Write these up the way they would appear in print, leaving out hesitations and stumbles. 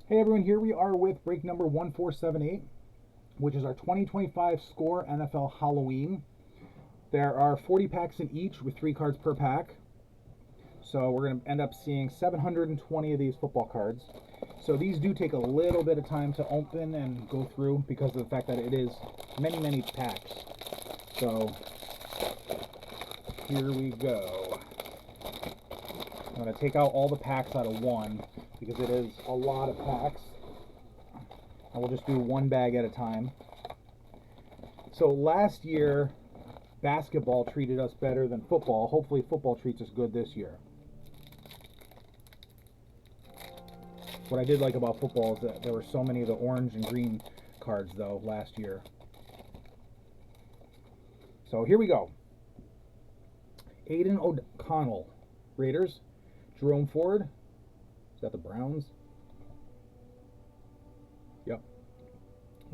Hey everyone, here we are with break number 1478, which is our 2025 Score NFL Halloween. There are 40 packs in each with 3 cards per pack. So we're going to end up seeing 720 of these football cards. So these do take a little bit of time to open and go through because of the fact that it is many packs. So here we go. I'm going to take out all the packs out of one because it is a lot of packs. And we'll just do one bag at a time. So last year, basketball treated us better than football. Hopefully football treats us good this year. What I did like about football is that there were so many of the orange and green cards, though, last year. So here we go. Aiden O'Connell, Raiders. Jerome Ford, is that the Browns? Yep.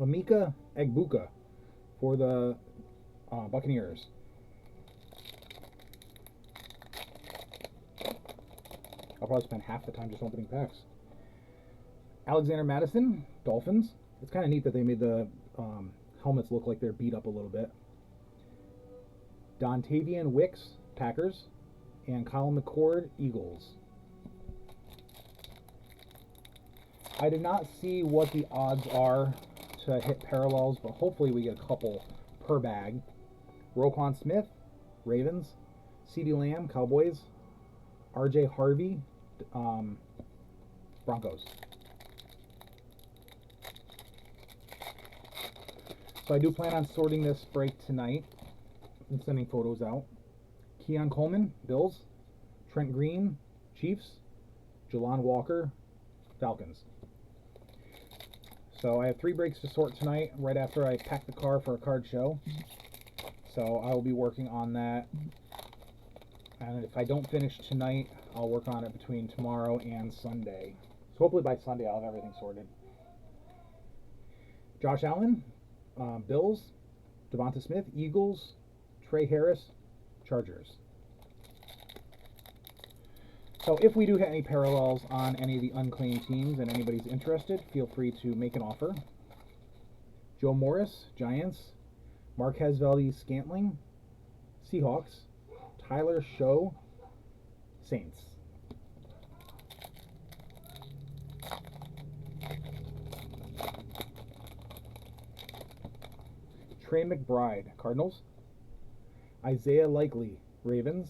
Emeka Egbuka for the Buccaneers. I'll probably spend half the time just opening packs. Alexander Madison, Dolphins. It's kind of neat that they made the helmets look like they're beat up a little bit. Dontavian Wicks, Packers. And Kyle McCord, Eagles. I did not see what the odds are to hit parallels, but hopefully we get a couple per bag. Roquan Smith, Ravens. CeeDee Lamb, Cowboys. RJ Harvey, Broncos. So I do plan on sorting this break tonight and sending photos out. Keon Coleman, Bills. Trent Green, Chiefs. Jelon Walker, Falcons. So I have 3 breaks to sort tonight, right after I pack the car for a card show. So I will be working on that. And if I don't finish tonight, I'll work on it between tomorrow and Sunday. So hopefully by Sunday I'll have everything sorted. Josh Allen, Bills. Devonta Smith, Eagles. Trey Harris, Chargers. So if we do hit any parallels on any of the unclaimed teams and anybody's interested, feel free to make an offer. Joe Morris, Giants. Marquez Valdes-Scantling, Seahawks. Tyler Show, Saints. Trey McBride, Cardinals. Isaiah Likely, Ravens.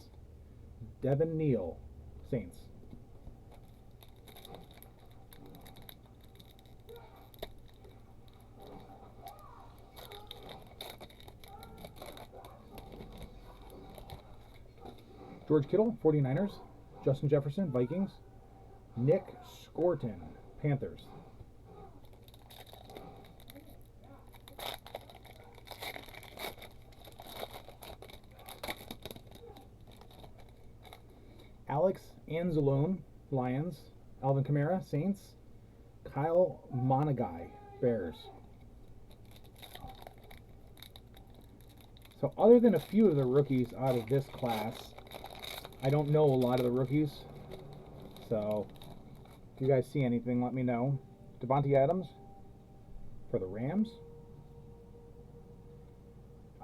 Devin Neal, Saints. George Kittle, 49ers. Justin Jefferson, Vikings. Nick Scorton, Panthers. Alex Anzalone, Lions. Alvin Kamara, Saints. Kyle Monagai, Bears. So other than a few of the rookies out of this class, I don't know a lot of the rookies. So if you guys see anything, let me know. Devontae Adams for the Rams.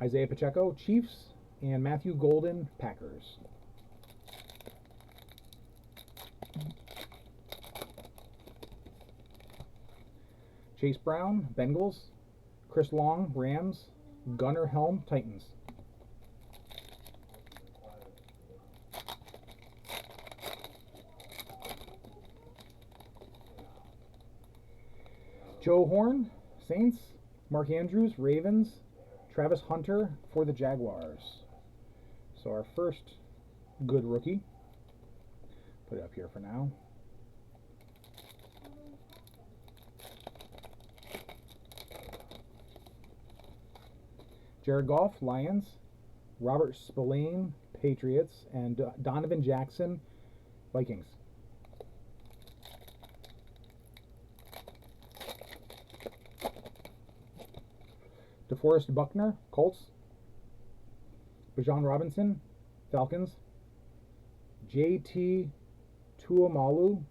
Isaiah Pacheco, Chiefs. And Matthew Golden, Packers. Chase Brown, Bengals. Chris Long, Rams. Gunnar Helm, Titans. Joe Horn, Saints. Mark Andrews, Ravens. Travis Hunter for the Jaguars. So our first good rookie. Put it up here for now. Jared Goff, Lions. Robert Spillane, Patriots. And Donovan Jackson, Vikings. DeForest Buckner, Colts. Bijan Robinson, Falcons. JT Tuamalu,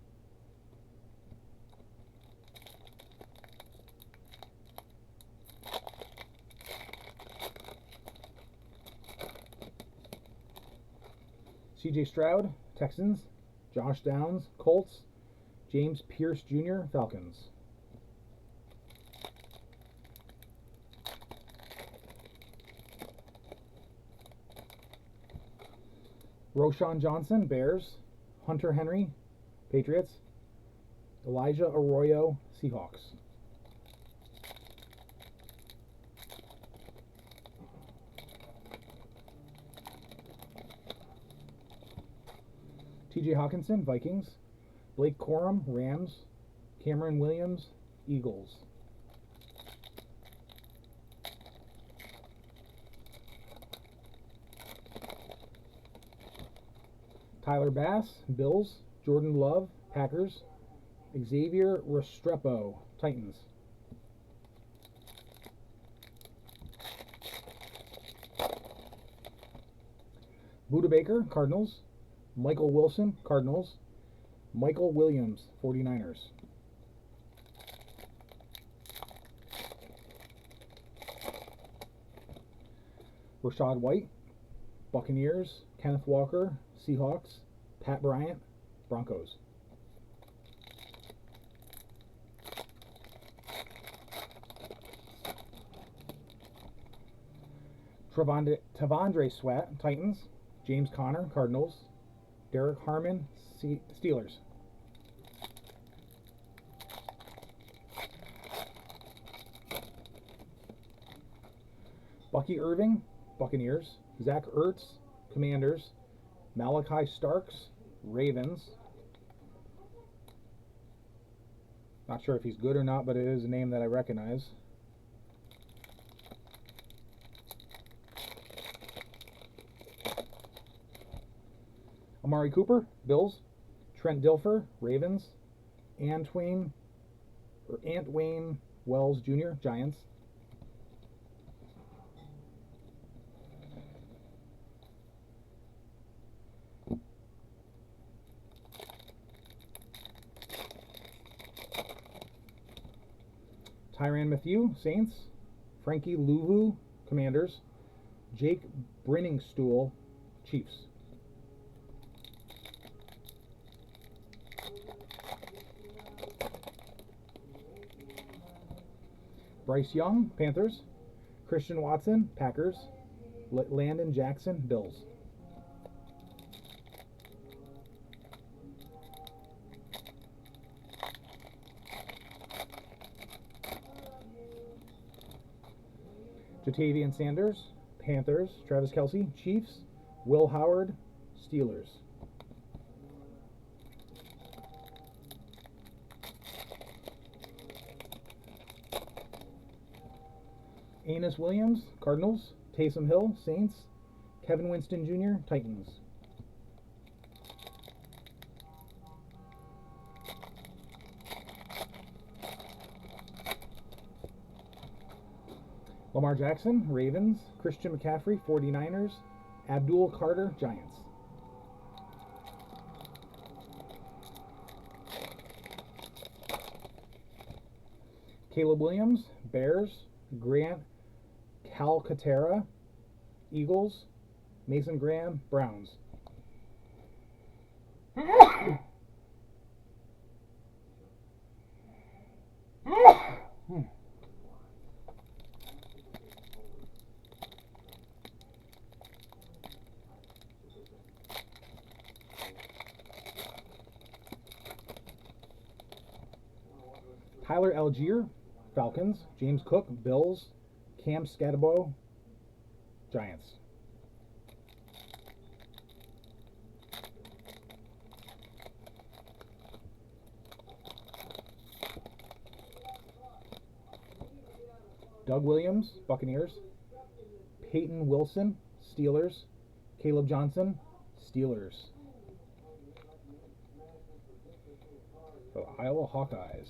CJ Stroud, Texans. Josh Downs, Colts. James Pierce Jr., Falcons. Roshan Johnson, Bears. Hunter Henry, Patriots. Elijah Arroyo, Seahawks. TJ Hawkinson, Vikings. Blake Corum, Rams. Cameron Williams, Eagles. Tyler Bass, Bills. Jordan Love, Packers. Xavier Restrepo, Titans. Budda Baker, Cardinals. Michael Wilson, Cardinals. Michael Williams, 49ers. Rashad White, Buccaneers. Kenneth Walker, Seahawks. Pat Bryant, Broncos. Tavondre Sweat, Titans. James Conner, Cardinals. Derek Harmon, Steelers. Bucky Irving, Buccaneers. Zach Ertz, Commanders. Malachi Starks, Ravens. Not sure if he's good or not, but it is a name that I recognize. Amari Cooper, Bills. Trent Dilfer, Ravens. Antwayne Wells Jr., Giants. Tyrann Mathieu, Saints. Frankie Louvu, Commanders. Jake Brenningstool, Chiefs. Bryce Young, Panthers. Christian Watson, Packers. Landon Jackson, Bills. Jatavian Sanders, Panthers. Travis Kelce, Chiefs. Will Howard, Steelers. Aeneas Williams, Cardinals. Taysom Hill, Saints. Kevin Winston Jr., Titans. Lamar Jackson, Ravens. Christian McCaffrey, 49ers. Abdul Carter, Giants. Caleb Williams, Bears. Grant Calcaterra, Eagles. Mason Graham, Browns. Tyler Algier, Falcons. James Cook, Bills. Cam Scatabo, Giants. Doug Williams, Buccaneers. Peyton Wilson, Steelers. Caleb Johnson, Steelers. The Iowa Hawkeyes.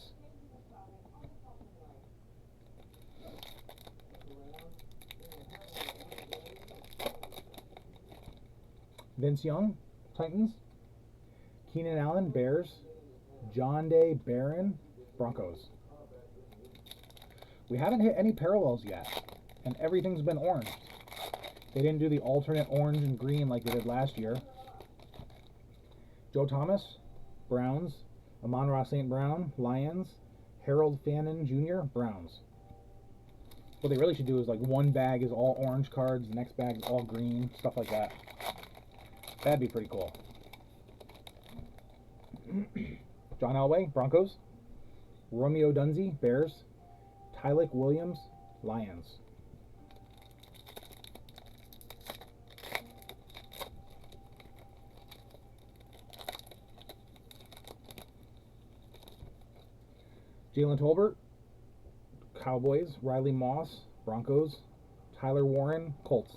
Vince Young, Titans. Keenan Allen, Bears. John Day Barron, Broncos. We haven't hit any parallels yet, and everything's been orange. They didn't do the alternate orange and green like they did last year. Joe Thomas, Browns. Amon-Ra St. Brown, Lions. Harold Fannin Jr., Browns. What they really should do is like one bag is all orange cards, the next bag is all green, stuff like that. That'd be pretty cool. John Elway, Broncos. Romeo Dunze, Bears. Tylik Williams, Lions. Jalen Tolbert, Cowboys. Riley Moss, Broncos. Tyler Warren, Colts.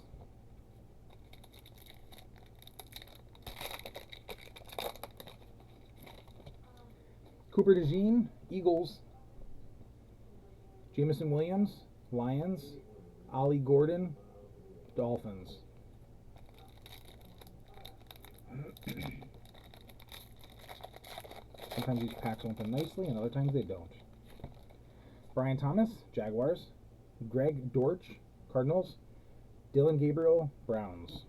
Cooper DeJean, Eagles. Jameson Williams, Lions. Ollie Gordon, Dolphins. Sometimes these packs open nicely and other times they don't. Brian Thomas, Jaguars. Greg Dortch, Cardinals. Dylan Gabriel, Browns.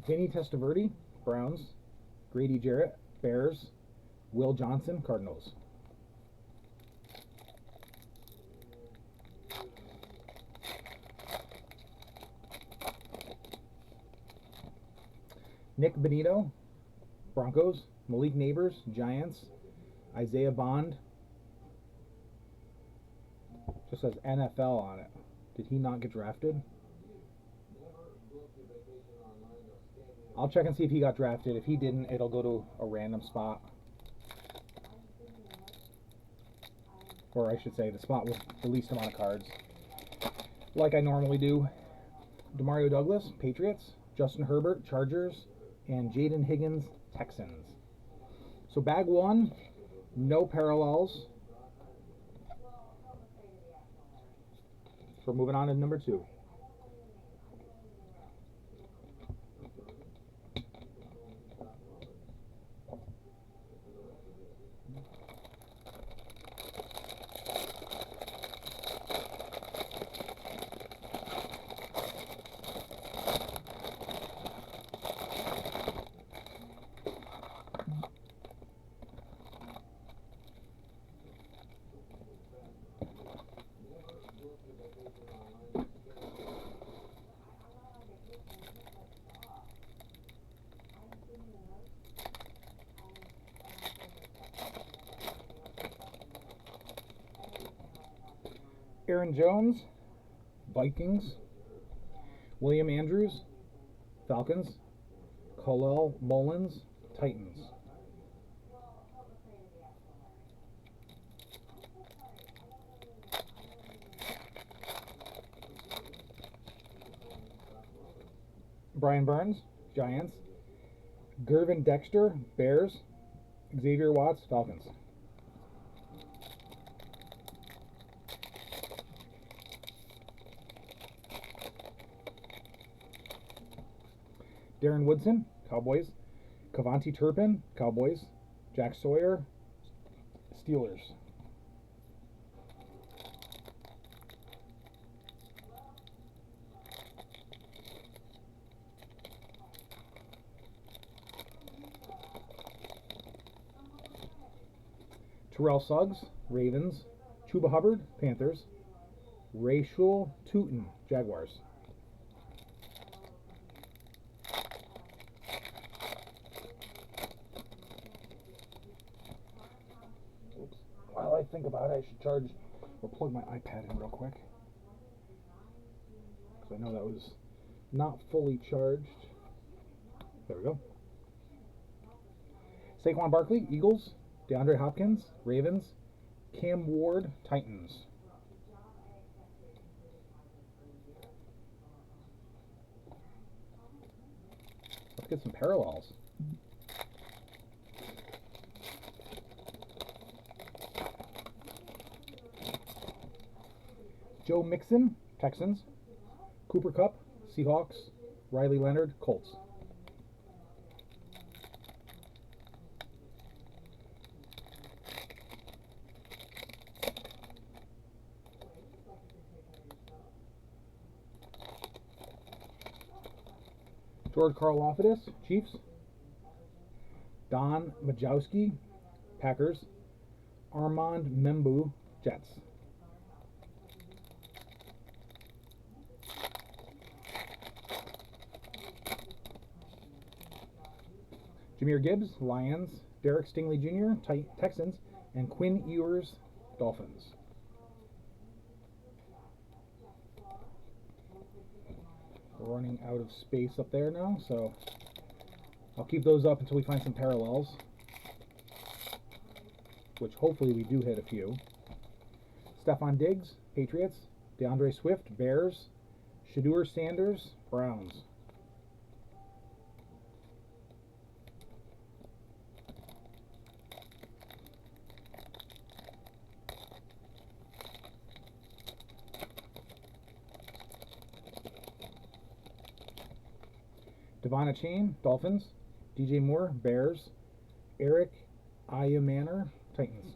Vinny Testaverde, Browns. Grady Jarrett, Bears. Will Johnson, Cardinals. Nick Benito, Broncos. Malik Neighbors, Giants. Isaiah Bond. Just says NFL on it. Did he not get drafted? I'll check and see if he got drafted. If he didn't, it'll go to a random spot. Or I should say the spot with the least amount of cards. Like I normally do. Demario Douglas, Patriots. Justin Herbert, Chargers. And Jaden Higgins, Texans. So bag one, no parallels. So we're moving on to number two. Aaron Jones, Vikings. William Andrews, Falcons. Khalil Mullins, Titans. Brian Burns, Giants. Gervin Dexter, Bears. Xavier Watts, Falcons. Darren Woodson, Cowboys. Kavanti Turpin, Cowboys. Jack Sawyer, Steelers. Terrell Suggs, Ravens. Chuba Hubbard, Panthers. Rachel Tootin, Jaguars. Oops. While I think about it, I should charge or plug my iPad in real quick. Because I know that was not fully charged. There we go. Saquon Barkley, Eagles. DeAndre Hopkins, Ravens. Cam Ward, Titans. Let's get some parallels. Joe Mixon, Texans. Cooper Kupp, Seahawks. Riley Leonard, Colts. George Karlaftis, Chiefs. Don Majkowski, Packers. Armand Membu, Jets. Jahmyr Gibbs, Lions. Derek Stingley Jr., Texans. And Quinn Ewers, Dolphins. We're running out of space up there now, so I'll keep those up until we find some parallels, which hopefully we do hit a few. Stephon Diggs, Patriots. DeAndre Swift, Bears. Shedeur Sanders, Browns. Devon Achane, Dolphins. DJ Moore, Bears. Eric Ayumanor, Titans.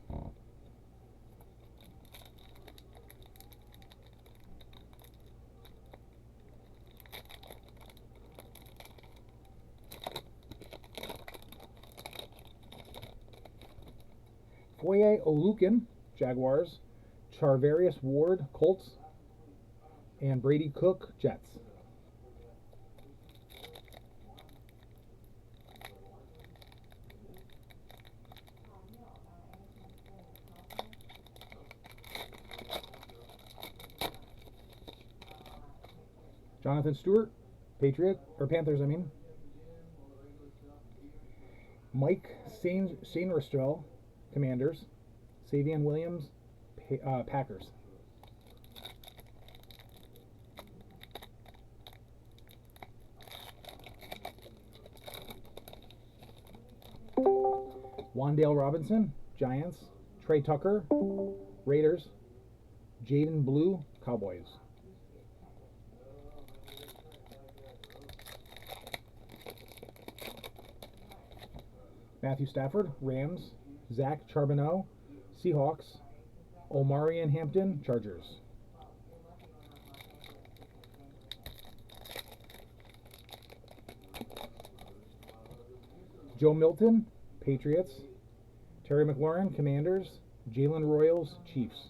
Foye Oluokun, Jaguars. Charvarius Ward, Colts. And Brady Cook, Jets. Jonathan Stewart, Panthers, I mean. Mike Sainristil, Commanders. Savion Williams, Packers. Wan'Dale Robinson, Giants. Trey Tucker, Raiders. Jaden Blue, Cowboys. Matthew Stafford, Rams. Zach Charbonneau, Seahawks. Omarion Hampton, Chargers. Joe Milton, Patriots. Terry McLaurin, Commanders. Jalen Royals, Chiefs.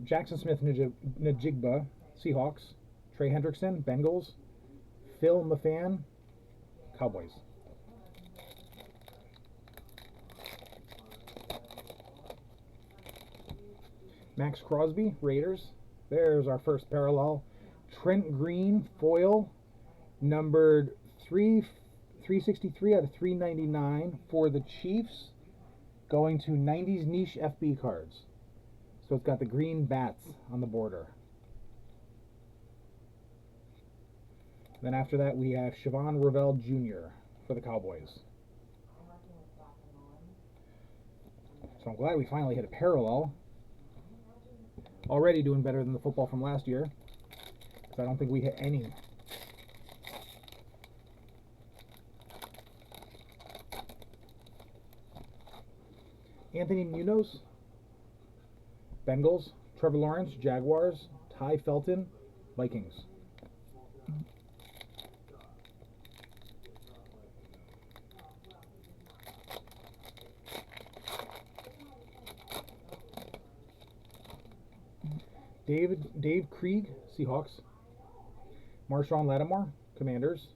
Jackson Smith Najigba, Seahawks. Trey Hendrickson, Bengals. Phil Mafan, Cowboys. Max Crosby, Raiders. There's our first parallel. Trent Green, foil, numbered 363 out of 399 for the Chiefs, going to 90s niche FB cards. So it's got the green bats on the border. Then after that we have Siobhan Ravel Jr. for the Cowboys. So I'm glad we finally hit a parallel. Already doing better than the football from last year, because I don't think we hit any. Anthony Munoz, Bengals. Trevor Lawrence, Jaguars. Ty Felton, Vikings. Dave Krieg, Seahawks. Marshawn Lattimore, Commanders.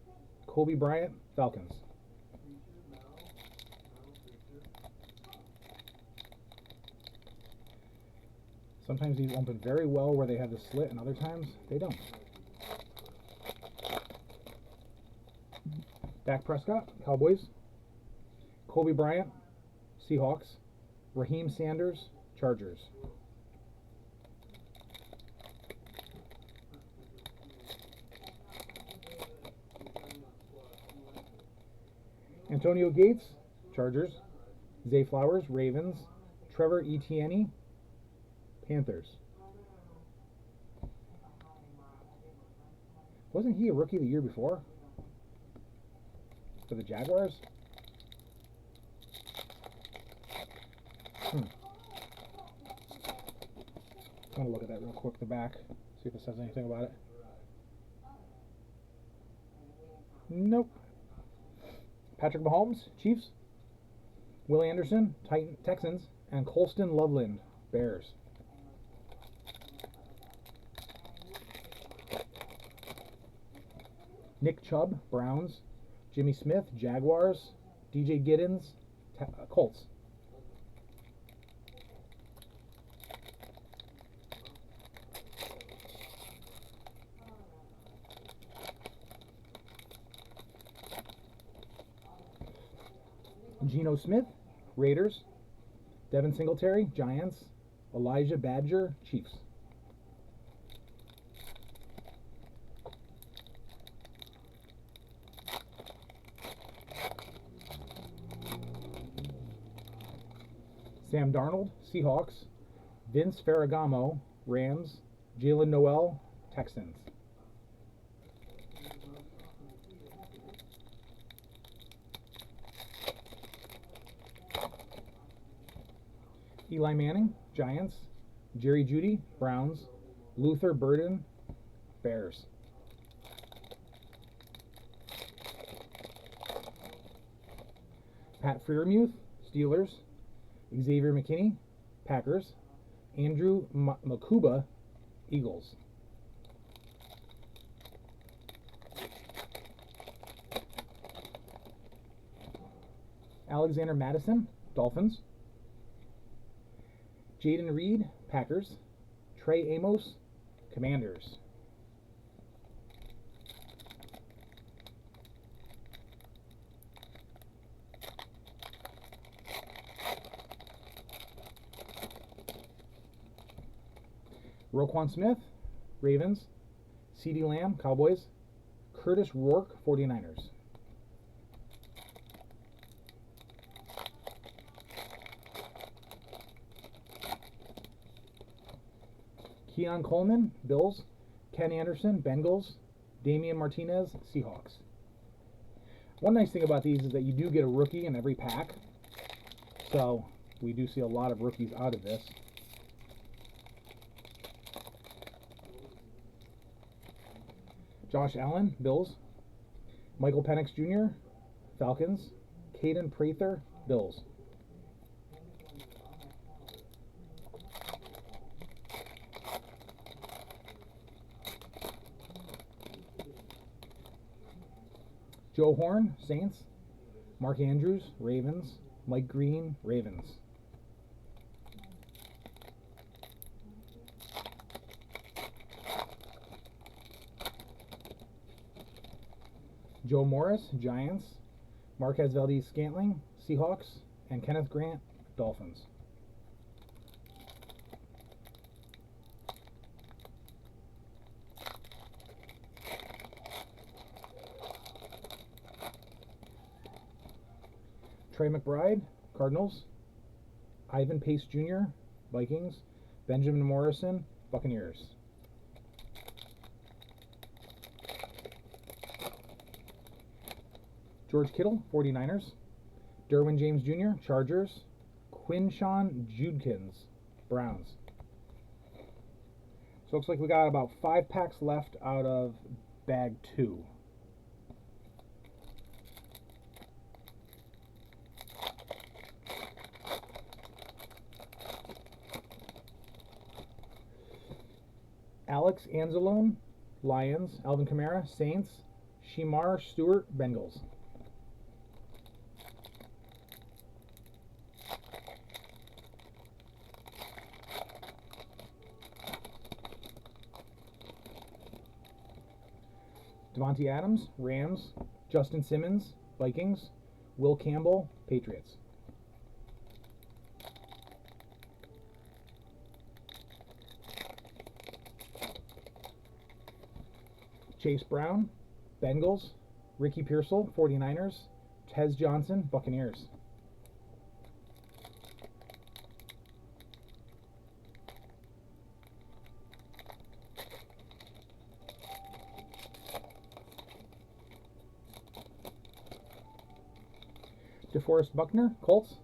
Kobe Bryant, Falcons. Sometimes these open very well where they have the slit, and other times they don't. Dak Prescott, Cowboys. Kobe Bryant, Seahawks. Raheem Sanders, Chargers. Antonio Gates, Chargers. Zay Flowers, Ravens. Trevor Etienne, Panthers. Wasn't he a rookie the year before for the Jaguars? I'm going to look at that real quick, the back, see if it says anything about it. Nope. Patrick Mahomes, Chiefs. Will Anderson, Texans. And Colston Loveland, Bears. Nick Chubb, Browns. Jimmy Smith, Jaguars. DJ Giddens, Colts. Geno Smith, Raiders. Devin Singletary, Giants. Elijah Badger, Chiefs. Sam Darnold, Seahawks. Vince Ferragamo, Rams. Jalen Noel, Texans. Eli Manning, Giants. Jerry Jeudy, Browns. Luther Burden, Bears. Pat Freiermuth, Steelers. Xavier McKinney, Packers. Andrew Makuba, Eagles. Alexander Madison, Dolphins. Jaden Reed, Packers. Trey Amos, Commanders. Roquan Smith, Ravens. CeeDee Lamb, Cowboys. Curtis Rourke, 49ers. Keon Coleman, Bills. Ken Anderson, Bengals. Damian Martinez, Seahawks. One nice thing about these is that you do get a rookie in every pack. So we do see a lot of rookies out of this. Josh Allen, Bills. Michael Penix Jr., Falcons. Caden Prather, Bills. Joe Horn, Saints. Mark Andrews, Ravens. Mike Green, Ravens. Joe Morris, Giants. Marquez Valdes-Scantling, Seahawks. And Kenneth Grant, Dolphins. Trey McBride, Cardinals. Ivan Pace Jr., Vikings. Benjamin Morrison, Buccaneers. George Kittle, 49ers. Derwin James Jr., Chargers. Quinshawn Judkins, Browns. So it looks like we got about 5 packs left out of bag 2. Alex Anzalone, Lions. Alvin Kamara, Saints. Shemar Stewart, Bengals. Devontae Adams, Rams. Justin Simmons, Vikings. Will Campbell, Patriots. Chase Brown, Bengals. Ricky Pearsall, 49ers. Tez Johnson, Buccaneers. DeForest Buckner, Colts.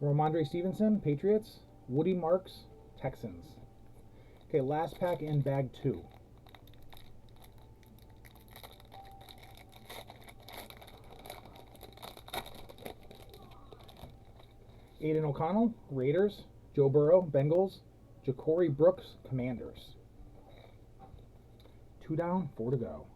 Ramondre Stevenson, Patriots. Woody Marks, Texans. Okay, last pack in bag 2. Aiden O'Connell, Raiders. Joe Burrow, Bengals. Ja'Cory Brooks, Commanders. 2 down, 4 to go.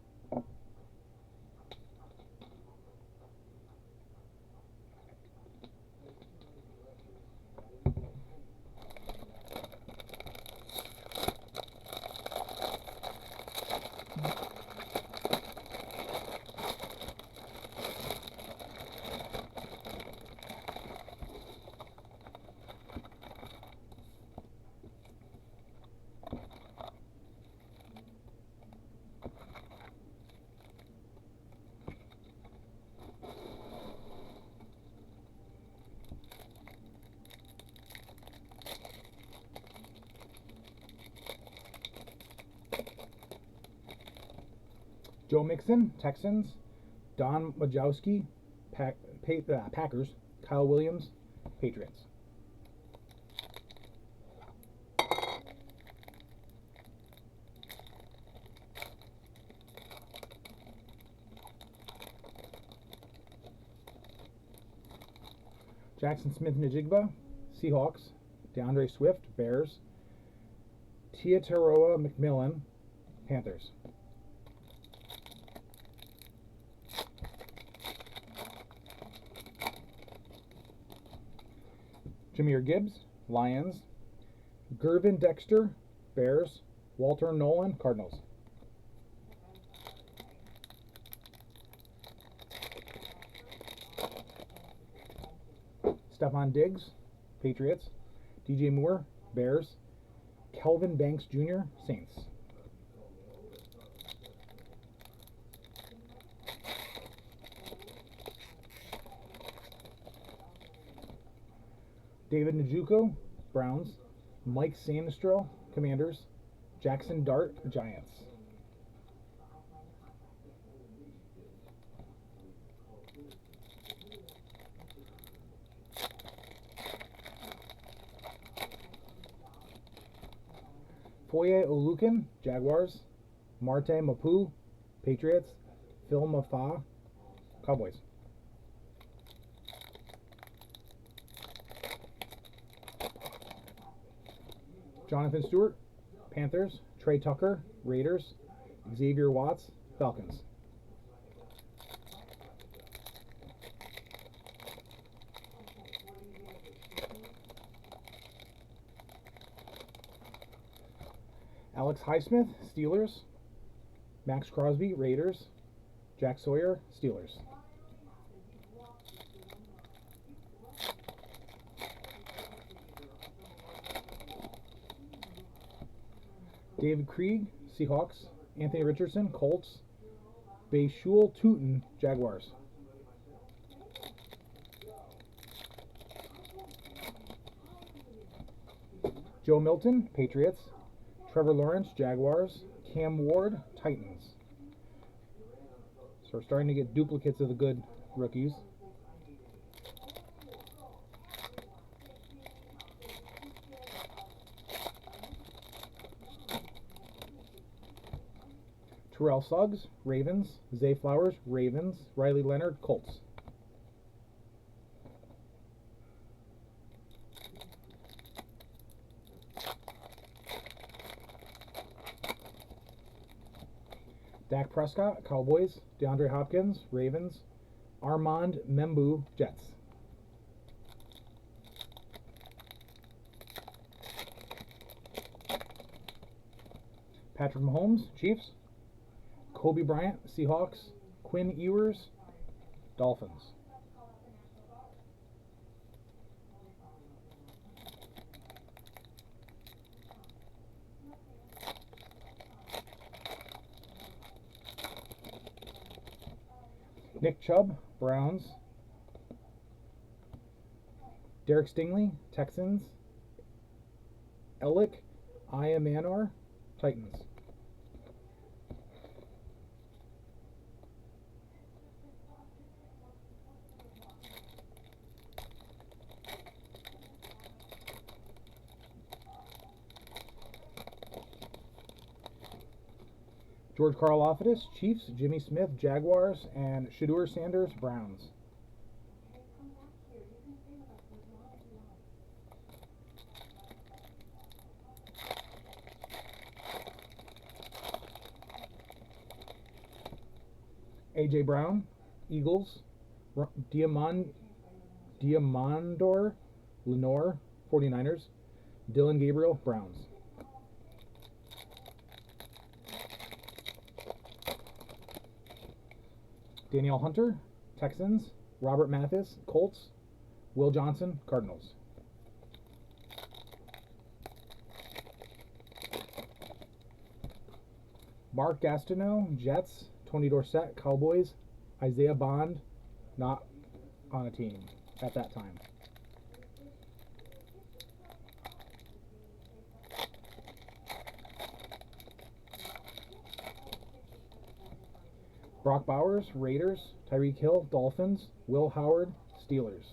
Joe Mixon, Texans. Don Majowski, Packers. Kyle Williams, Patriots. Jackson Smith-Njigba, Seahawks. DeAndre Swift, Bears. Teotaroa McMillan, Panthers. Jahmyr Gibbs, Lions. Gervin Dexter, Bears. Walter Nolan, Cardinals. Stephon Diggs, Patriots. DJ Moore, Bears. Kelvin Banks Jr., Saints. David Njoku, Browns. Mike Sanistro, Commanders. Jackson Dart, Giants. Foye Oluokun, Jaguars. Marte Mapu, Patriots. Phil Mafah, Cowboys. Jonathan Stewart, Panthers. Trey Tucker, Raiders. Xavier Watts, Falcons. Alex Highsmith, Steelers. Max Crosby, Raiders. Jack Sawyer, Steelers. David Krieg, Seahawks. Anthony Richardson, Colts. Bayshul Tootin, Jaguars. Joe Milton, Patriots. Trevor Lawrence, Jaguars. Cam Ward, Titans. So we're starting to get duplicates of the good rookies. Terrell Suggs, Ravens. Zay Flowers, Ravens. Riley Leonard, Colts. Dak Prescott, Cowboys. DeAndre Hopkins, Ravens. Armand Membu, Jets. Patrick Mahomes, Chiefs. Kobe Bryant, Seahawks. Quinn Ewers, Dolphins. Nick Chubb, Browns. Derek Stingley, Texans. Elik Ayamanor, Titans. George Karlaftis, Chiefs. Jimmy Smith, Jaguars. And Shedeur Sanders, Browns. A.J. Brown, Eagles. Diamondor Lenore, 49ers. Dylan Gabriel, Browns. Danielle Hunter, Texans. Robert Mathis, Colts. Will Johnson, Cardinals. Mark Gastineau, Jets. Tony Dorsett, Cowboys. Isaiah Bond, not on a team at that time. Brock Bowers, Raiders. Tyreek Hill, Dolphins. Will Howard, Steelers.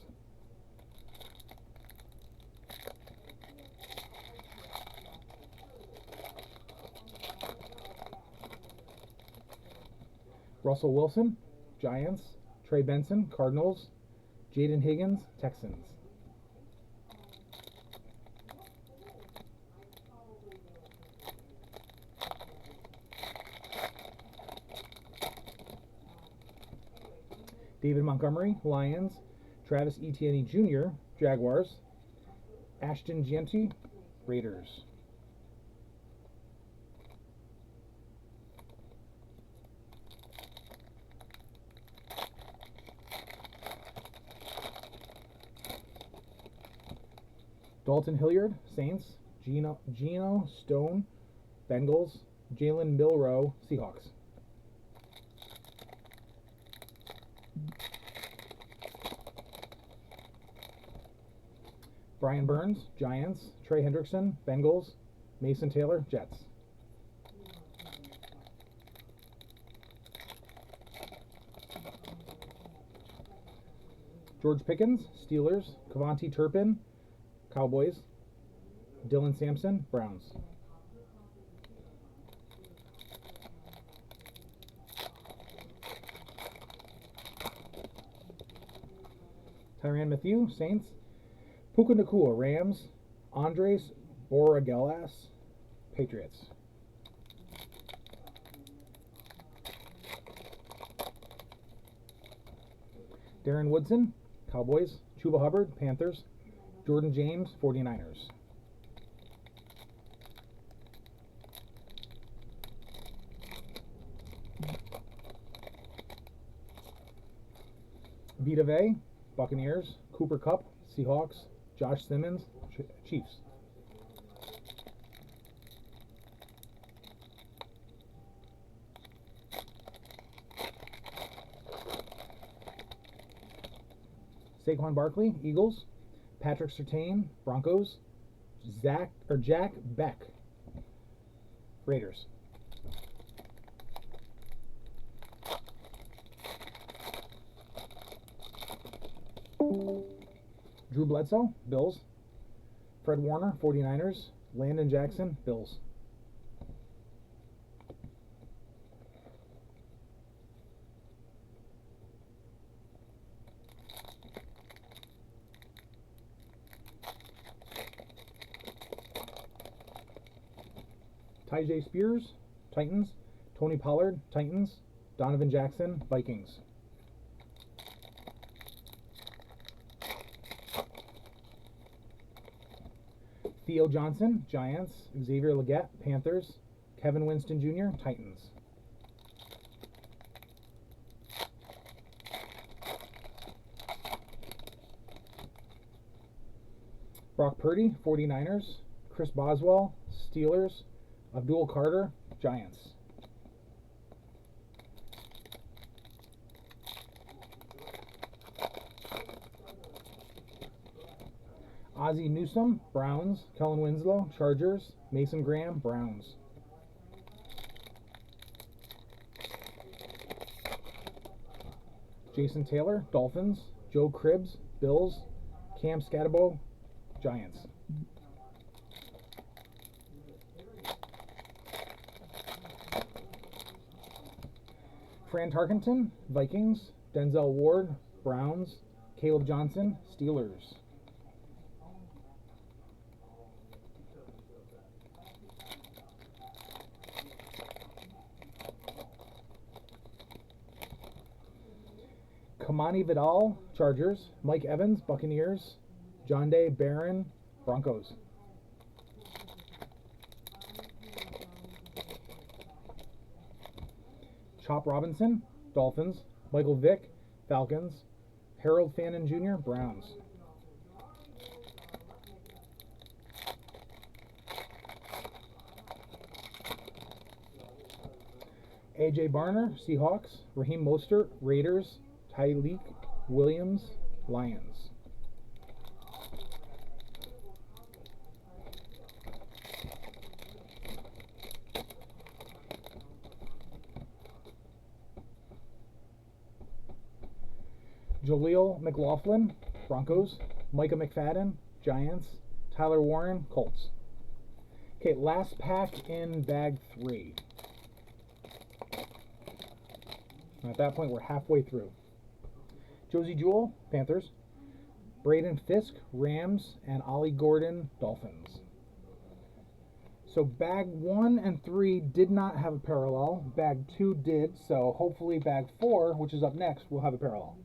Russell Wilson, Giants. Trey Benson, Cardinals. Jaden Higgins, Texans. David Montgomery, Lions. Travis Etienne Jr., Jaguars. Ashton Jeanty, Raiders. Dalton Hilliard, Saints. Geno Stone, Bengals. Jalen Milroe, Seahawks. Brian Burns, Giants. Trey Hendrickson, Bengals. Mason Taylor, Jets. George Pickens, Steelers. Kavonte Turpin, Cowboys. Dylan Sampson, Browns. Tyrann Mathieu, Saints. Puka Nacua, Rams. Andres Borregalas, Patriots. Darren Woodson, Cowboys. Chuba Hubbard, Panthers. Jordan James, 49ers. Vita Vea, Buccaneers. Cooper Kupp, Seahawks. Josh Simmons, Chiefs. Saquon Barkley, Eagles. Patrick Surtain, Broncos. Jack Beck, Raiders. Drew Bledsoe, Bills. Fred Warner, 49ers. Landon Jackson, Bills. Tyjae Spears, Titans. Tony Pollard, Titans. Donovan Jackson, Vikings. Theo Johnson, Giants. Xavier Legette, Panthers. Kevin Winston Jr., Titans. Brock Purdy, 49ers. Chris Boswell, Steelers. Abdul Carter, Giants. Ozzie Newsome, Browns. Kellen Winslow, Chargers. Mason Graham, Browns. Jason Taylor, Dolphins. Joe Cribbs, Bills. Cam Scatabo, Giants. Fran Tarkenton, Vikings. Denzel Ward, Browns. Caleb Johnson, Steelers. Kamani Vidal, Chargers. Mike Evans, Buccaneers. John Day Barron, Broncos. Chop Robinson, Dolphins. Michael Vick, Falcons. Harold Fannin Jr., Browns. A.J. Barner, Seahawks. Raheem Mostert, Raiders. Tyleek Williams, Lions. Jaleel McLaughlin, Broncos. Micah McFadden, Giants. Tyler Warren, Colts. Okay, last pack in bag 3. At that point, we're halfway through. Josie Jewell, Panthers. Braden Fisk, Rams. And Ollie Gordon, Dolphins. So bag 1 and 3 did not have a parallel. Bag 2 did, so hopefully bag 4, which is up next, will have a parallel.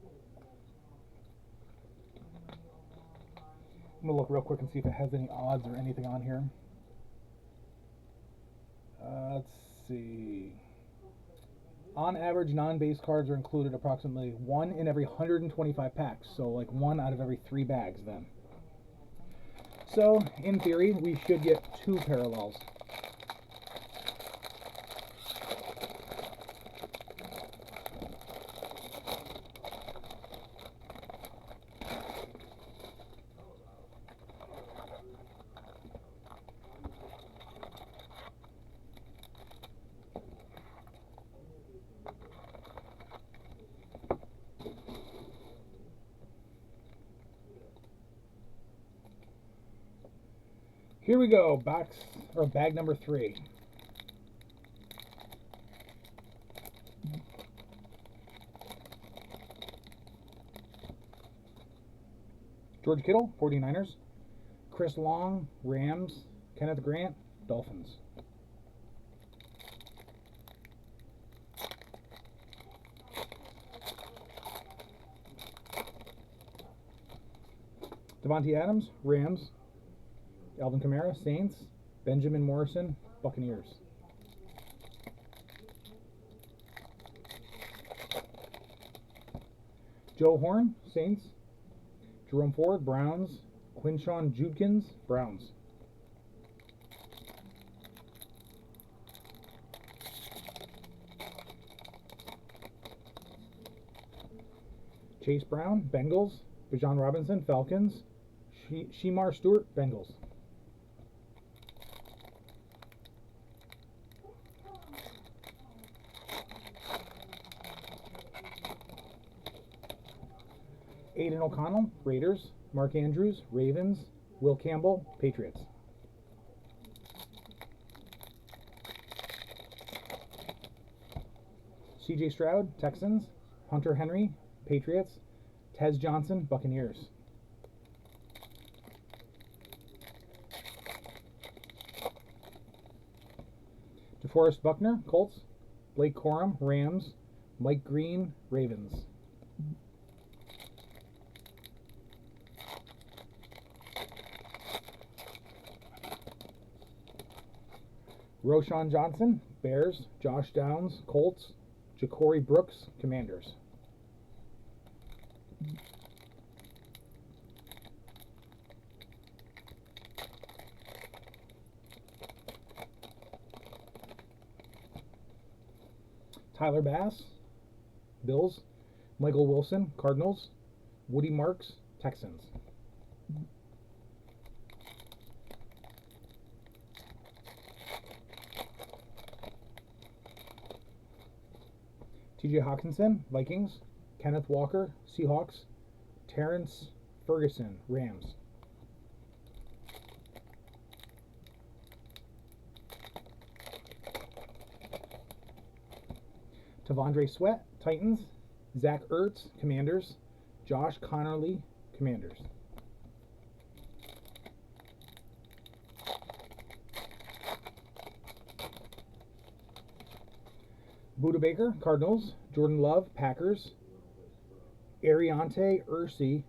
I'm going to look real quick and see if it has any odds or anything on here. Let's see. On average, non-base cards are included approximately 1 in every 125 packs. So like 1 out of every 3 bags then. So, in theory, we should get 2 parallels. Here we go, bag number 3. George Kittle, 49ers. Chris Long, Rams. Kenneth Grant, Dolphins. Devontae Adams, Rams. Alvin Kamara, Saints. Benjamin Morrison, Buccaneers. Joe Horn, Saints. Jerome Ford, Browns. Quinshawn Judkins, Browns. Chase Brown, Bengals. Bijan Robinson, Falcons. Shemar Stewart, Bengals. Aiden O'Connell, Raiders. Mark Andrews, Ravens. Will Campbell, Patriots. CJ Stroud, Texans. Hunter Henry, Patriots. Tez Johnson, Buccaneers. DeForest Buckner, Colts. Blake Corum, Rams. Mike Green, Ravens. Roshan Johnson, Bears. Josh Downs, Colts. Ja'Cory Brooks, Commanders. Tyler Bass, Bills. Michael Wilson, Cardinals. Woody Marks, Texans. TJ Hawkinson, Vikings. Kenneth Walker, Seahawks. Terrence Ferguson, Rams. Tavondre Sweat, Titans. Zach Ertz, Commanders. Josh Connerly, Commanders. Buda Baker, Cardinals. Jordan Love, Packers. Ariante Ursi,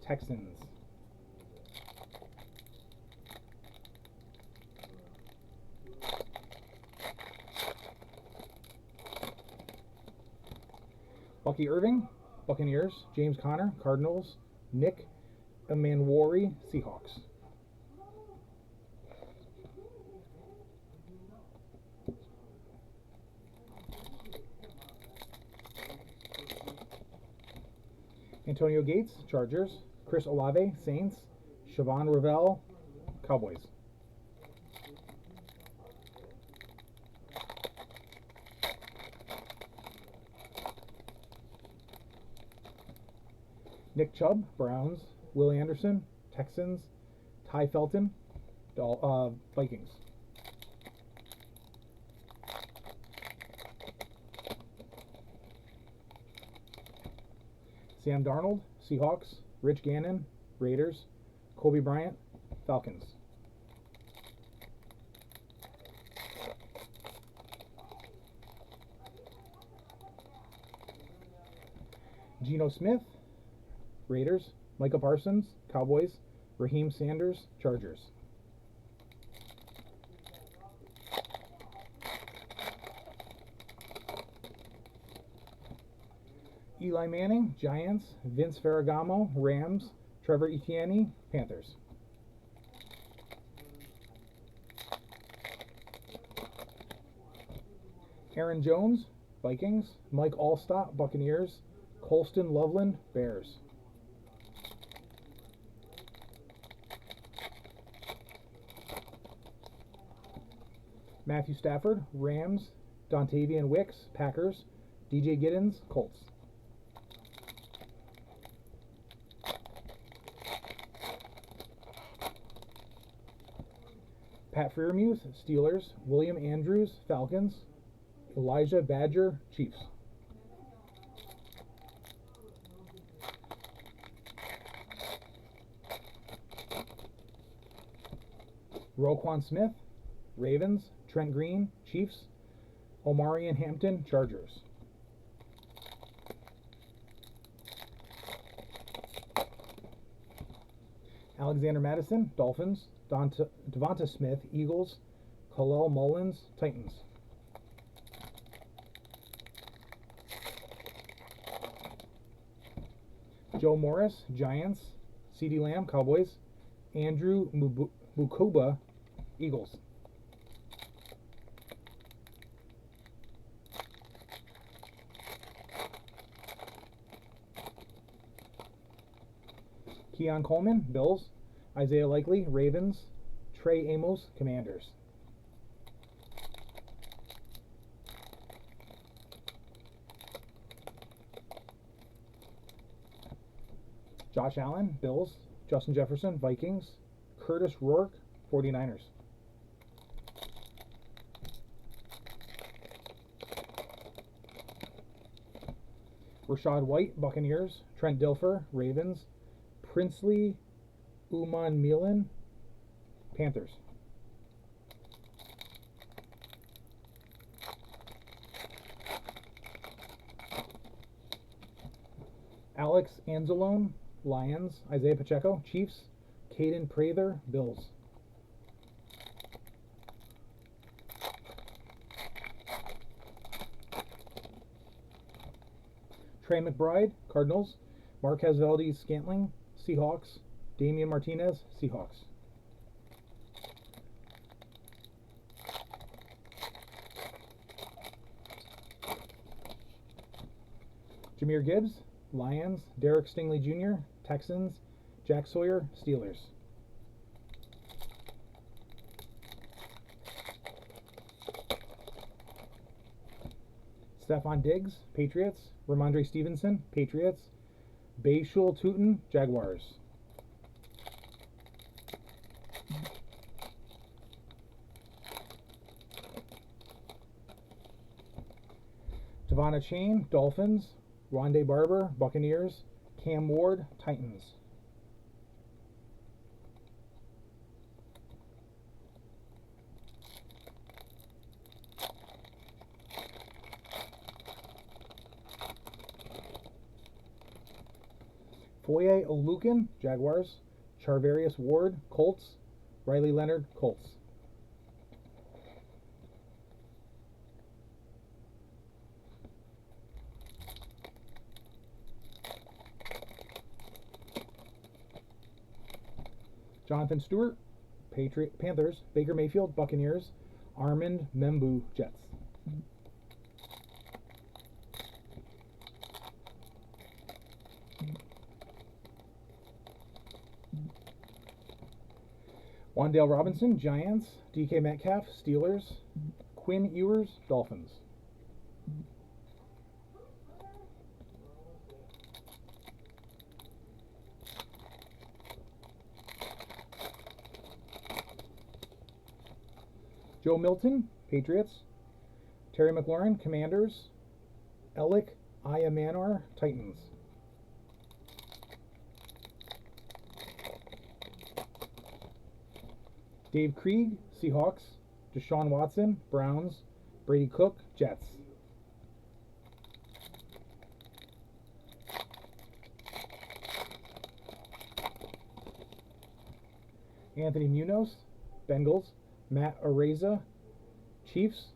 Texans. Bucky Irving, Buccaneers. James Conner, Cardinals. Nick Emanwari, Seahawks. Antonio Gates, Chargers. Chris Olave, Saints. Siobhan Ravel, Cowboys. Nick Chubb, Browns. Will Anderson, Texans. Ty Felton, Vikings. Sam Darnold, Seahawks. Rich Gannon, Raiders. Kobe Bryant, Falcons. Geno Smith, Raiders. Micah Parsons, Cowboys. Raheem Sanders, Chargers. Eli Manning, Giants. Vince Ferragamo, Rams. Trevor Etienne, Panthers. Aaron Jones, Vikings. Mike Allstott, Buccaneers. Colston Loveland, Bears. Matthew Stafford, Rams. Dontavian Wicks, Packers. DJ Giddens, Colts. Pat Freiermuth, Steelers. William Andrews, Falcons. Elijah Badger, Chiefs. Roquan Smith, Ravens. Trent Green, Chiefs. Omarion Hampton, Chargers. Alexander Mattison, Dolphins. Devonta Smith, Eagles. Khalil Mullins, Titans. Joe Morris, Giants. CeeDee Lamb, Cowboys. Andrew Mukuba, Eagles. Keon Coleman, Bills. Isaiah Likely, Ravens. Trey Amos, Commanders. Josh Allen, Bills. Justin Jefferson, Vikings. Curtis Rourke, 49ers. Rachaad White, Buccaneers. Trent Dilfer, Ravens. Princely Umanmielen, Panthers. Alex Anzalone, Lions. Isaiah Pacheco, Chiefs. Caden Prather, Bills. Trey McBride, Cardinals. Marquez Valdes-Scantling, Seahawks. Damian Martinez, Seahawks. Jahmyr Gibbs, Lions. Derek Stingley Jr., Texans. Jack Sawyer, Steelers. Stephon Diggs, Patriots. Ramondre Stevenson, Patriots. Bayshul Tootin, Jaguars. Devon Chain, Dolphins. Rondé Barber, Buccaneers. Cam Ward, Titans. Foye Oluokun, Jaguars. Charvarius Ward, Colts. Riley Leonard, Colts. Jonathan Stewart, Panthers. Baker Mayfield, Buccaneers. Armand Membu, Jets. Wan'Dale Robinson, Giants. DK Metcalf, Steelers. Quinn Ewers, Dolphins. Joe Milton, Patriots. Terry McLaurin, Commanders. Elik Ayamanor, Titans. Dave Krieg, Seahawks. Deshaun Watson, Browns. Brady Cook, Jets. Anthony Munoz, Bengals. Matt Araiza, Chiefs.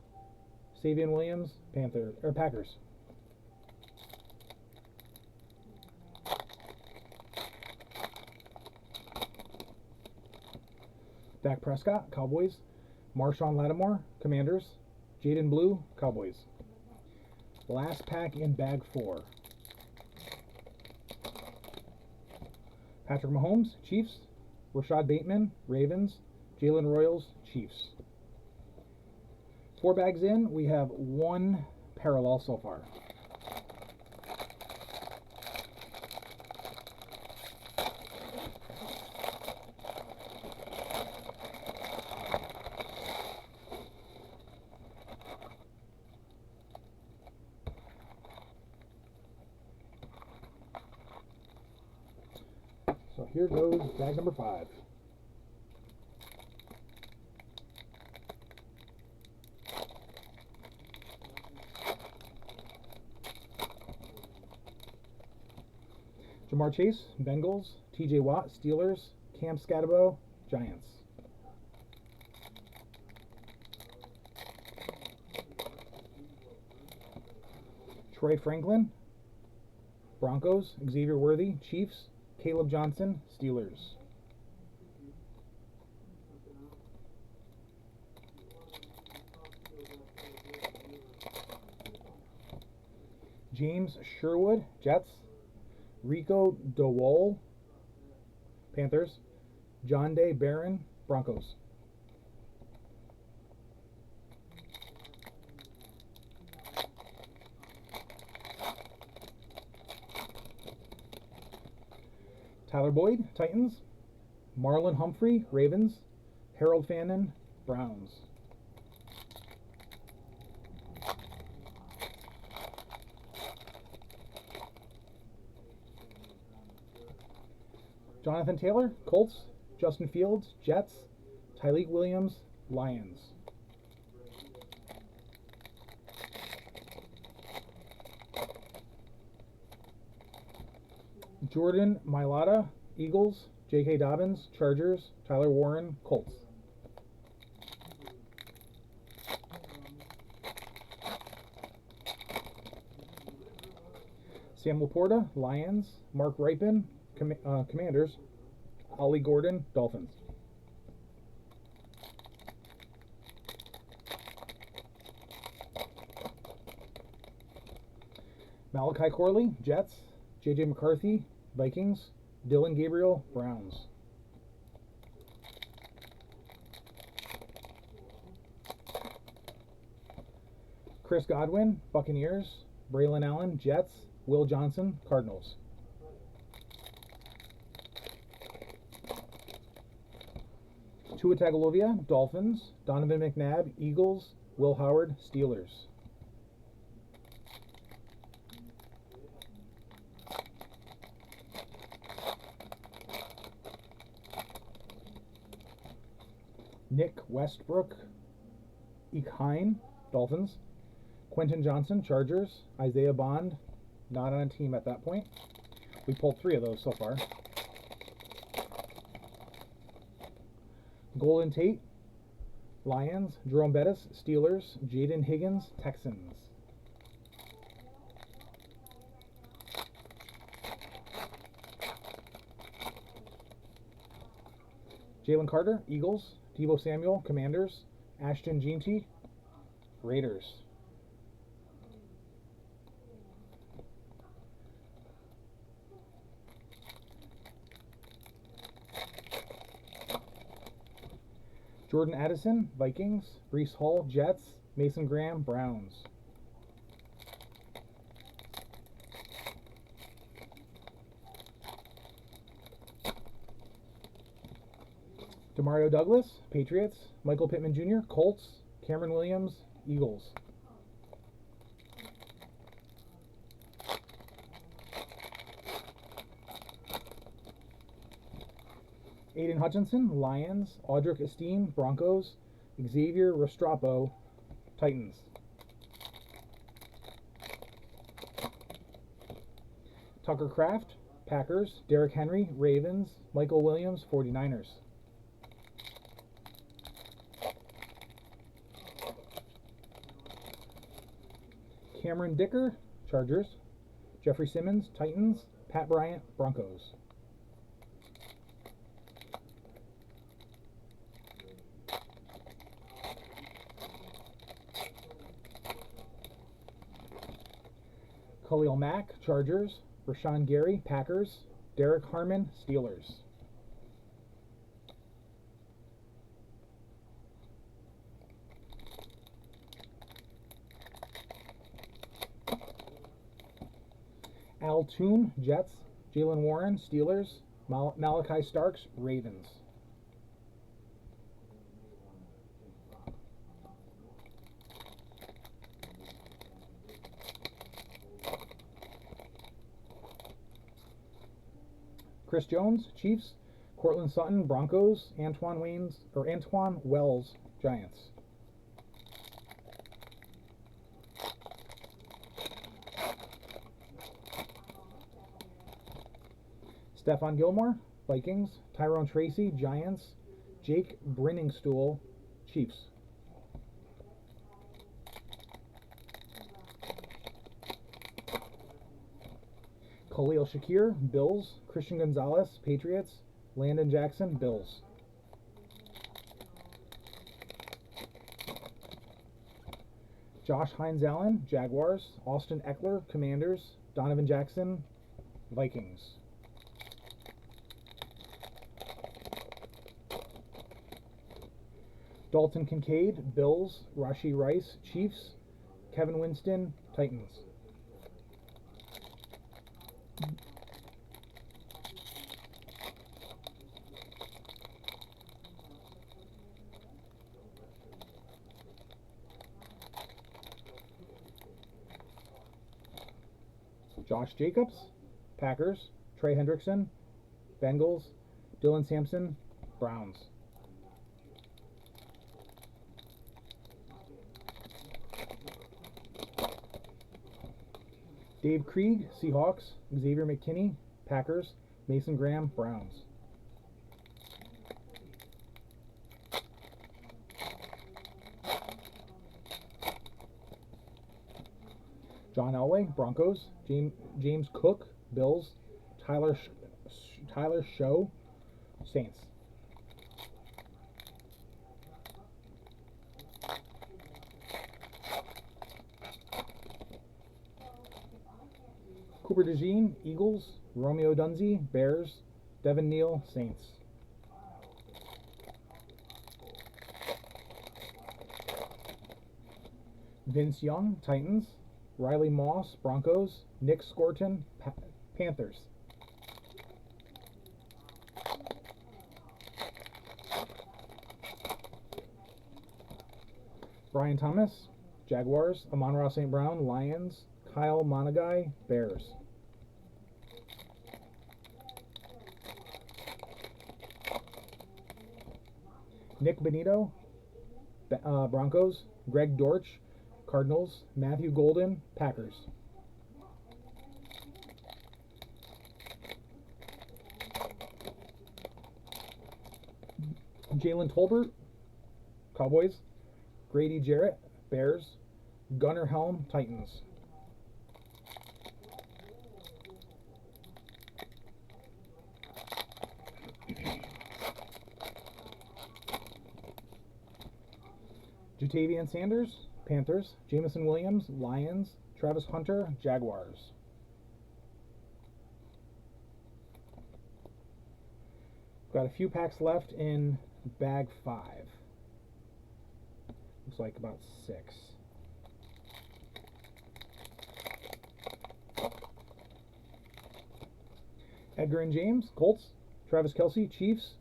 Savion Williams, Packers. Dak Prescott, Cowboys. Marshawn Lattimore, Commanders. Jaden Blue, Cowboys. Last pack in bag 4. Patrick Mahomes, Chiefs. Rashad Bateman, Ravens. Jalen Royals, Chiefs. 4 bags in, we have 1 parallel so far. So here goes bag number 5. Jamar Chase, Bengals. TJ Watt, Steelers. Cam Scatabo, Giants. Troy Franklin, Broncos. Xavier Worthy, Chiefs. Caleb Johnson, Steelers. James Sherwood, Jets. Rico Dowell, Panthers. John Day Barron, Broncos. Tyler Boyd, Titans. Marlon Humphrey, Ravens. Harold Fannin, Browns. Jonathan Taylor, Colts. Justin Fields, Jets. Tyleik Williams, Lions. Jordan Mailata, Eagles. J.K. Dobbins, Chargers. Tyler Warren, Colts. Sam Laporta, Lions. Mark Ripon, Commanders. Ollie Gordon, Dolphins. Malachi Corley, Jets. J.J. McCarthy, Vikings. Dylan Gabriel, Browns. Chris Godwin, Buccaneers. Braylon Allen, Jets. Will Johnson, Cardinals. Tua Tagovailoa, Dolphins. Donovan McNabb, Eagles. Will Howard, Steelers. Nick Westbrook, Ekine, Dolphins. Quentin Johnson, Chargers. Isaiah Bond, not on a team at that point. We pulled 3 of those so far. Golden Tate, Lions. Jerome Bettis, Steelers. Jaden Higgins, Texans. Jalen Carter, Eagles. Deebo Samuel, Commanders. Ashton Jeanty, Raiders. Jordan Addison, Vikings. Breece Hall, Jets. Mason Graham, Browns. Demario Douglas, Patriots. Michael Pittman Jr., Colts. Cameron Williams, Eagles. Aiden Hutchinson, Lions. Audric Esteen, Broncos. Xavier Restrepo, Titans. Tucker Kraft, Packers. Derrick Henry, Ravens. Michael Williams, 49ers. Cameron Dicker, Chargers. Jeffrey Simmons, Titans. Pat Bryant, Broncos. Khalil Mack, Chargers. Rashawn Gary, Packers. Derek Harmon, Steelers. Al Toon, Jets. Jalen Warren, Steelers. Malachi Starks, Ravens. Chris Jones, Chiefs. Cortland Sutton, Broncos. Antoine Wells, Giants. Stephon Gilmore, Vikings. Tyrone Tracy, Giants. Jake Brenningstool, Chiefs. Khalil Shakir, Bills. Christian Gonzalez, Patriots. Landon Jackson, Bills. Josh Hines-Allen, Jaguars. Austin Eckler, Commanders. Donovan Jackson, Vikings. Dalton Kincaid, Bills. Rashee Rice, Chiefs. Kevin Winston, Titans. Josh Jacobs, Packers. Trey Hendrickson, Bengals. Dylan Sampson, Browns. Dave Krieg, Seahawks. Xavier McKinney, Packers. Mason Graham, Browns. John Elway, Broncos. James Cook, Bills. Tyler Show, Saints. Cooper DeJean, Eagles. Romeo Dunze, Bears. Devin Neal, Saints. Vince Young, Titans. Riley Moss, Broncos. Nick Scorton, Panthers. Brian Thomas, Jaguars. Amon-Ra St. Brown, Lions. Kyle Monagai, Bears. Nick Benito, Broncos. Greg Dortch, Cardinals. Matthew Golden, Packers. Jalen Tolbert, Cowboys. Grady Jarrett, Bears. Gunnar Helm, Titans. Jatavian Sanders, Panthers. Jameson Williams, Lions. Travis Hunter, Jaguars. Got a few packs left in bag 5. Looks like about 6. Edgar and James, Colts. Travis Kelce, Chiefs.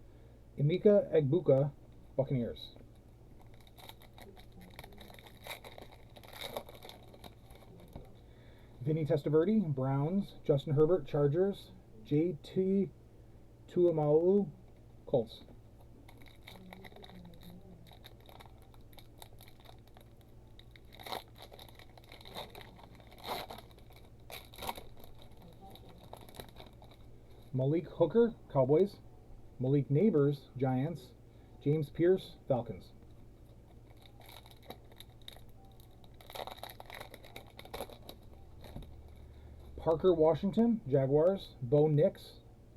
Emeka Egbuka, Buccaneers. Vinny Testaverde, Browns. Justin Herbert, Chargers. JT Tuimoloau, Colts. Malik Hooker, Cowboys. Malik Neighbors, Giants. James Pierce, Falcons. Parker Washington, Jaguars. Bo Nix,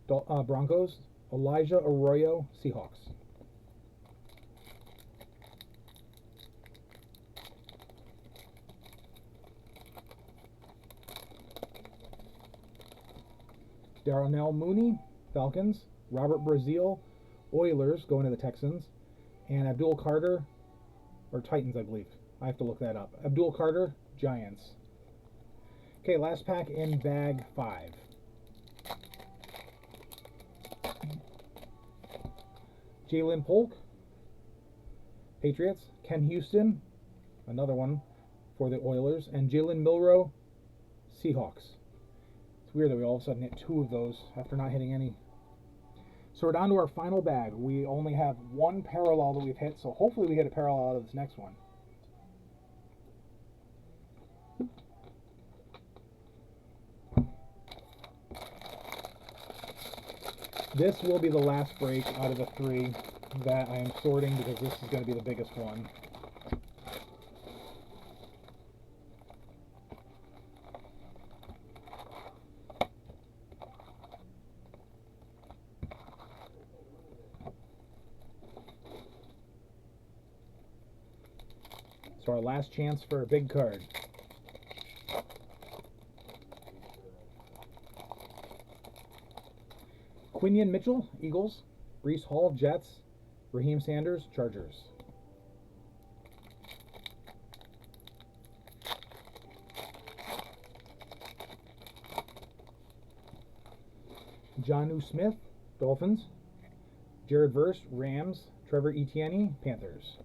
Broncos. Elijah Arroyo, Seahawks. Darnell Mooney, Falcons. Robert Brazile, Oilers, going to the Texans. And Abdul Carter, or Titans, I believe. I have to look that up. Abdul Carter, Giants. Okay, last pack in bag 5. Jalen Polk, Patriots. Ken Houston, another one for the Oilers. And Jalen Milroe, Seahawks. It's weird that we all of a sudden hit 2 of those after not hitting any. So we're down to our final bag. We only have 1 parallel that we've hit, so hopefully we hit a parallel out of this next one. This will be the last break out of the 3 that I am sorting because this is going to be the biggest one. So our last chance for a big card. Quinion Mitchell, Eagles. Breece Hall, Jets. Raheem Sanders, Chargers. Jonnu Smith, Dolphins. Jared Verse, Rams. Trevor Etienne, Panthers.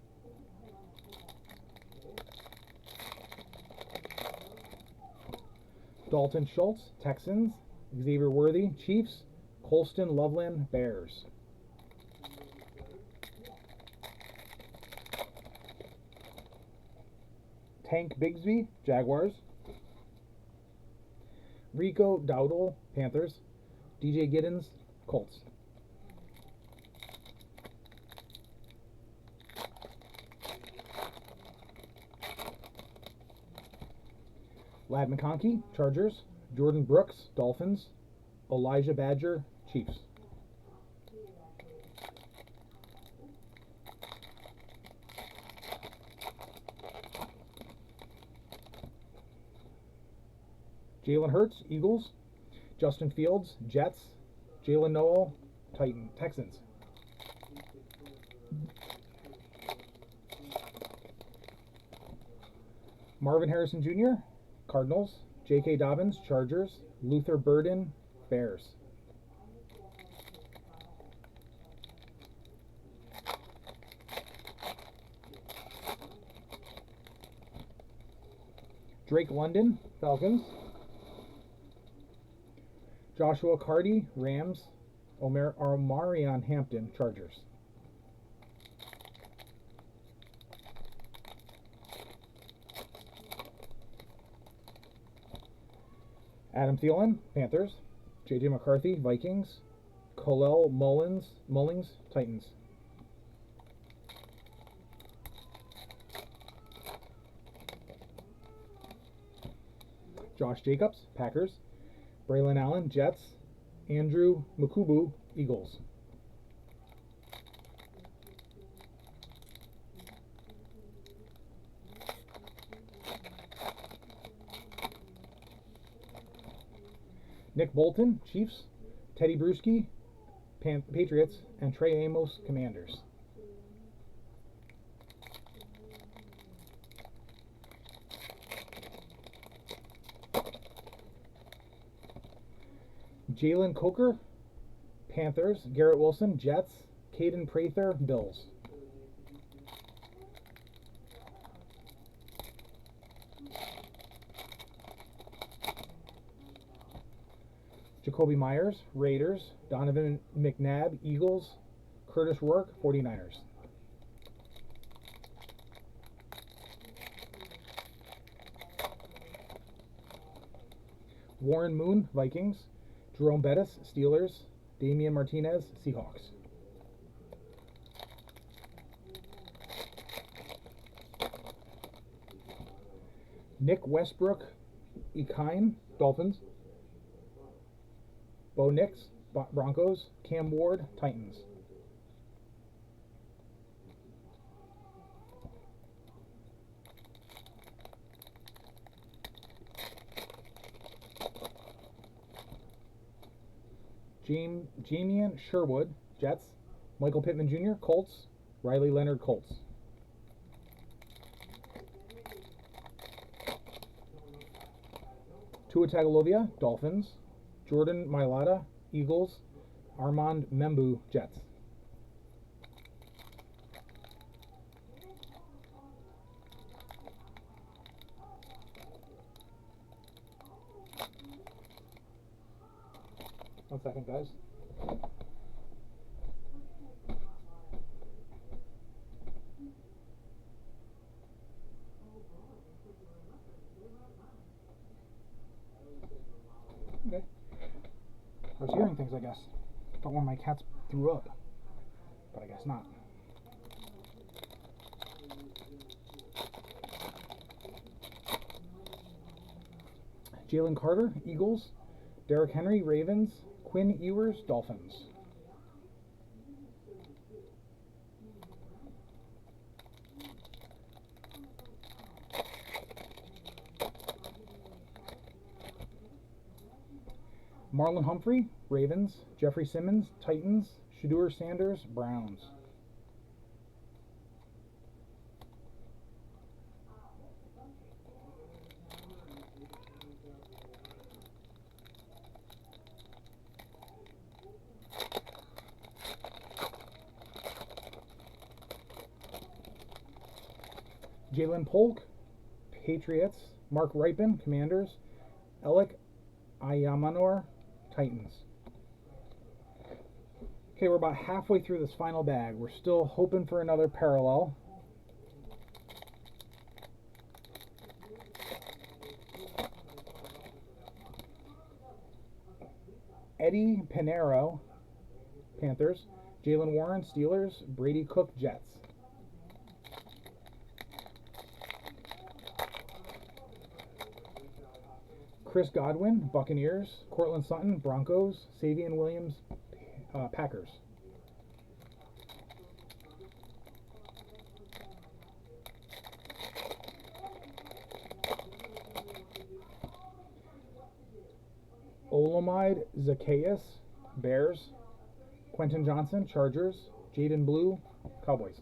Dalton Schultz, Texans. Xavier Worthy, Chiefs. Colston Loveland, Bears. Tank Bigsby, Jaguars. Rico Dowdle, Panthers. DJ Giddens, Colts. Ladd McConkey, Chargers. Jordan Brooks, Dolphins. Elijah Badger, Chiefs. Jalen Hurts, Eagles. Justin Fields, Jets. Jalen Noel, Texans. Marvin Harrison Jr., Cardinals. J.K. Dobbins, Chargers. Luther Burden, Bears. Drake London, Falcons. Joshua Carty, Rams. Omarion Hampton, Chargers. Adam Thielen, Panthers. J.J. McCarthy, Vikings. Colel Mullings, Titans. Josh Jacobs, Packers. Braylon Allen, Jets. Andrew Mukubu, Eagles. Nick Bolton, Chiefs. Teddy Bruschi, Patriots. And Trey Amos, Commanders. Jalen Coker, Panthers. Garrett Wilson, Jets. Caden Prather, Bills. Jacoby Myers, Raiders. Donovan McNabb, Eagles. Curtis Rourke, 49ers. Warren Moon, Vikings. Jerome Bettis, Steelers. Damian Martinez, Seahawks. Nick Westbrook, Ikhine, Dolphins. Bo Nix, Broncos. Cam Ward, Titans. Jamian Sherwood, Jets. Michael Pittman Jr., Colts. Riley Leonard, Colts. Tua Tagovailoa, Dolphins. Jordan Mailata, Eagles. Armand Membu, Jets. One second, guys. Okay. I was hearing things, I guess. Thought one of my cats threw up. But I guess not. Jalen Carter, Eagles. Derrick Henry, Ravens. Quinn Ewers, Dolphins. Marlon Humphrey, Ravens. Jeffrey Simmons, Titans. Shedeur Sanders, Browns. Jalen Polk, Patriots. Mark Ripon, Commanders. Alec Ayamanor, Titans. Okay, we're about halfway through this final bag. We're still hoping for another parallel. Eddie Pinero, Panthers. Jalen Warren, Steelers. Brady Cook, Jets. Chris Godwin, Buccaneers. Cortland Sutton, Broncos. Savion Williams, Packers. Olamide Zacchaeus, Bears. Quentin Johnson, Chargers. Jaden Blue, Cowboys.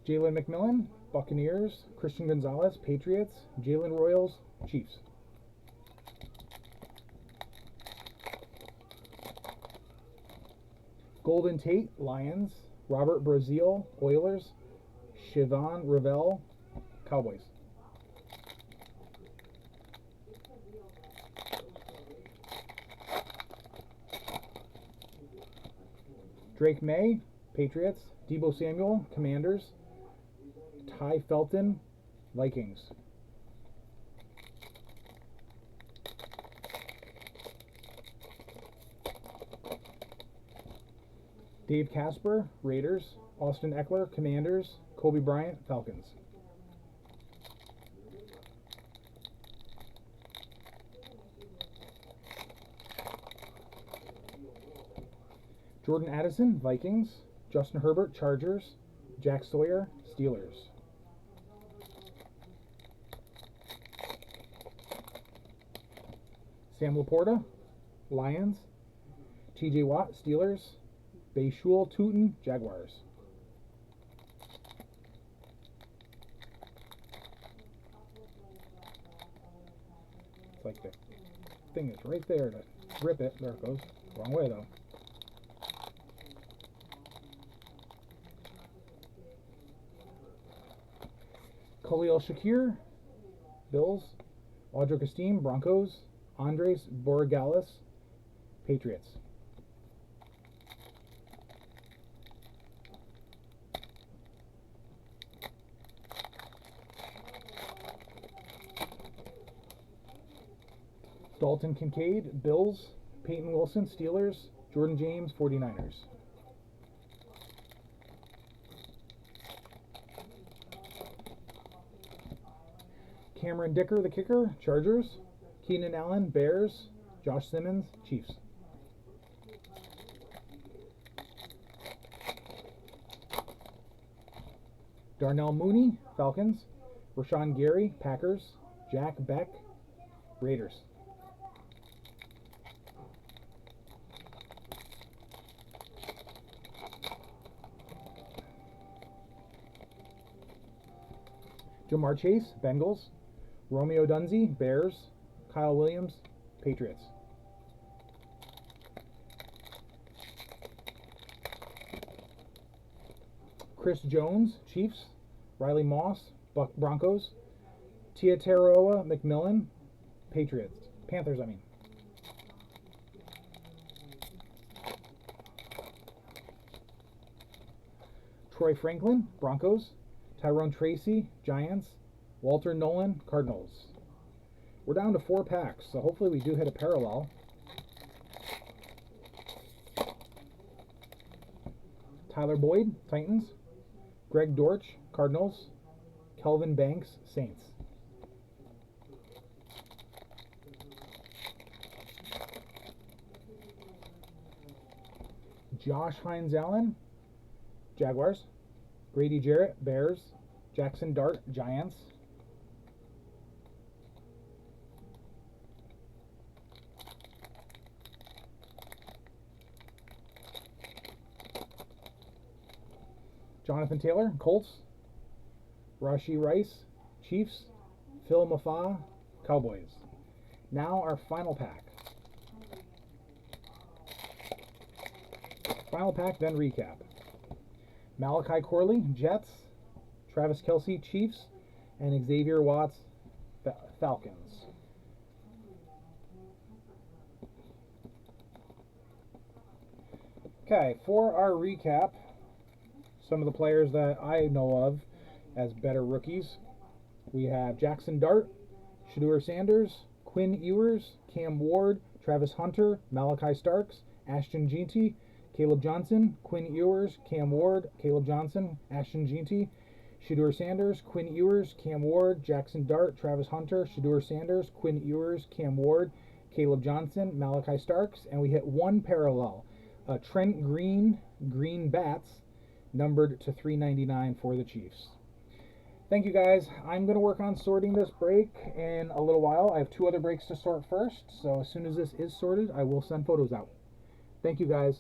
Jalen McMillan, Buccaneers. Christian Gonzalez, Patriots. Jalen Royals, Chiefs. Golden Tate, Lions. Robert Brazil, Oilers. Siobhan Ravel, Cowboys. Drake May, Patriots. Deebo Samuel, Commanders. Ty Felton, Vikings. Dave Casper, Raiders. Austin Eckler, Commanders. Kobe Bryant, Falcons. Jordan Addison, Vikings. Justin Herbert, Chargers. Jack Sawyer, Steelers. Sam Laporta, Lions. TJ Watt, Steelers. Bayshul Tootin, Jaguars. It's like the thing is right there to rip it. There it goes. Wrong way though. Khalil Shakir, Bills. Audric Estim, Broncos. Andres Borregales, Patriots. Dalton Kincaid, Bills. Peyton Wilson, Steelers. Jordan James, 49ers. Cameron Dicker, the kicker, Chargers. Keenan Allen, Bears. Josh Simmons, Chiefs. Darnell Mooney, Falcons. Rashawn Gary, Packers. Jack Beck, Raiders. Jamar Chase, Bengals. Romeo Dunze, Bears. Kyle Williams, Patriots. Chris Jones, Chiefs. Riley Moss, Broncos. Teoteroa McMillan, Panthers. Troy Franklin, Broncos. Tyrone Tracy, Giants. Walter Nolan, Cardinals. We're down to 4 packs, so hopefully we do hit a parallel. Tyler Boyd, Titans. Greg Dortch, Cardinals. Kelvin Banks, Saints. Josh Hines-Allen, Jaguars. Grady Jarrett, Bears. Jackson Dart, Giants. Jonathan Taylor, Colts. Rashee Rice, Chiefs. Phil Mafah, Cowboys. Now our final pack. Final pack, then recap. Malachi Corley, Jets. Travis Kelce, Chiefs. And Xavier Watts, Falcons. Okay, for our recap, some of the players that I know of as better rookies. We have Jackson Dart, Shedeur Sanders, Quinn Ewers, Cam Ward, Travis Hunter, Malachi Starks, Ashton Jeanty, Caleb Johnson, Quinn Ewers, Cam Ward, Caleb Johnson, Ashton Jeanty, Shedeur Sanders, Quinn Ewers, Cam Ward, Jackson Dart, Travis Hunter, Shedeur Sanders, Quinn Ewers, Cam Ward, Caleb Johnson, Malachi Starks, and we hit one parallel. Trent Green, Green Bats, numbered to 399 for the Chiefs. Thank you guys. I'm going to work on sorting this break in a little while. I have 2 other breaks to sort first, so as soon as this is sorted, I will send photos out. Thank you guys.